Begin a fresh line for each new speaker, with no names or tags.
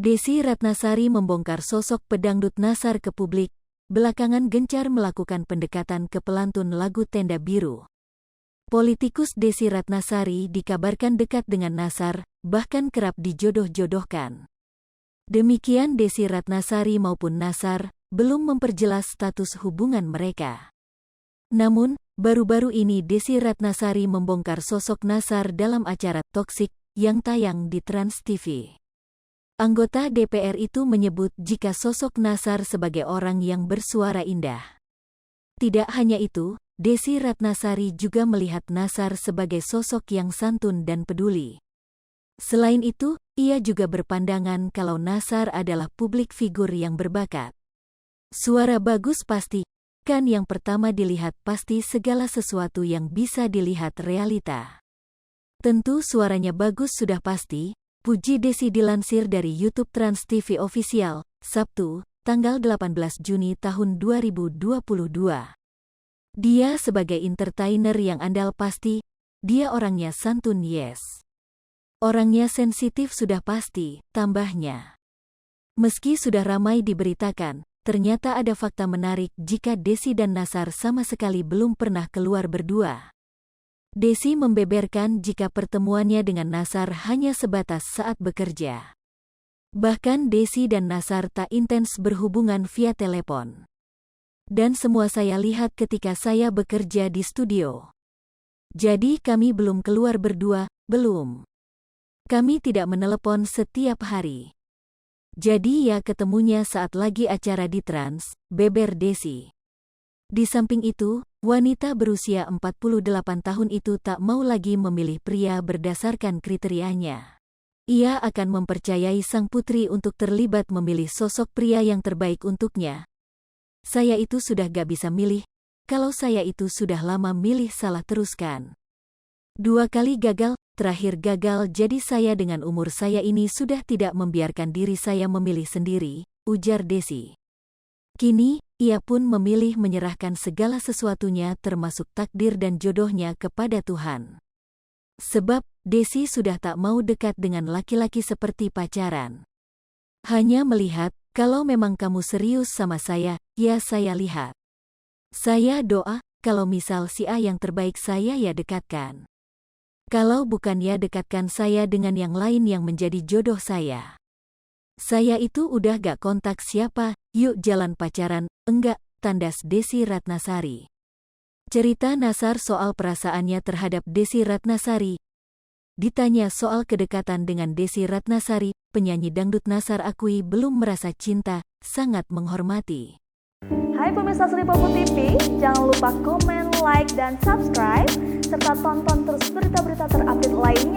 Desy Ratnasari membongkar sosok pedangdut Nassar ke publik, belakangan gencar melakukan pendekatan ke pelantun lagu Tenda Biru. Politikus Desy Ratnasari dikabarkan dekat dengan Nassar, bahkan kerap dijodoh-jodohkan. Demikian Desy Ratnasari maupun Nassar belum memperjelas status hubungan mereka. Namun, baru-baru ini Desy Ratnasari membongkar sosok Nassar dalam acara Toksik yang tayang di Trans TV. Anggota DPR itu menyebut jika sosok Nassar sebagai orang yang bersuara indah. Tidak hanya itu, Desy Ratnasari juga melihat Nassar sebagai sosok yang santun dan peduli. Selain itu, ia juga berpandangan kalau Nassar adalah publik figur yang berbakat. Suara bagus pasti, kan yang pertama dilihat pasti segala sesuatu yang bisa dilihat realita. Tentu suaranya bagus sudah pasti, puji Desy dilansir dari YouTube Trans TV Official, Sabtu, tanggal 18 Juni tahun 2022. Dia sebagai entertainer yang andal pasti, dia orangnya santun yes. Orangnya sensitif sudah pasti, tambahnya. Meski sudah ramai diberitakan, ternyata ada fakta menarik jika Desy dan Nassar sama sekali belum pernah keluar berdua. Desy membeberkan jika pertemuannya dengan Nassar hanya sebatas saat bekerja. Bahkan Desy dan Nassar tak intens berhubungan via telepon. Dan semua saya lihat ketika saya bekerja di studio. Jadi kami belum keluar berdua, belum. Kami tidak menelepon setiap hari. Jadi ya ketemunya saat lagi acara di Trans, beber Desy. Di samping itu, wanita berusia 48 tahun itu tak mau lagi memilih pria berdasarkan kriterianya. Ia akan mempercayai sang putri untuk terlibat memilih sosok pria yang terbaik untuknya. Saya itu sudah gak bisa milih, kalau saya itu sudah lama milih salah teruskan. 2 kali gagal, terakhir gagal jadi saya dengan umur saya ini sudah tidak membiarkan diri saya memilih sendiri, ujar Desy. Kini, ia pun memilih menyerahkan segala sesuatunya termasuk takdir dan jodohnya kepada Tuhan. Sebab, Desy sudah tak mau dekat dengan laki-laki seperti pacaran. Hanya melihat, kalau memang kamu serius sama saya, ya saya lihat. Saya doa, kalau misal si A yang terbaik saya ya dekatkan. Kalau bukan ya dekatkan saya dengan yang lain yang menjadi jodoh saya. Saya itu udah gak kontak siapa, yuk jalan pacaran, enggak, tandas Desy Ratnasari. Cerita Nassar soal perasaannya terhadap Desy Ratnasari. Ditanya soal kedekatan dengan Desy Ratnasari, penyanyi dangdut Nassar akui belum merasa cinta, sangat menghormati.
Hai pemirsa Sri Popo TV, jangan lupa komen, like, dan subscribe, serta tonton terus berita-berita terupdate lainnya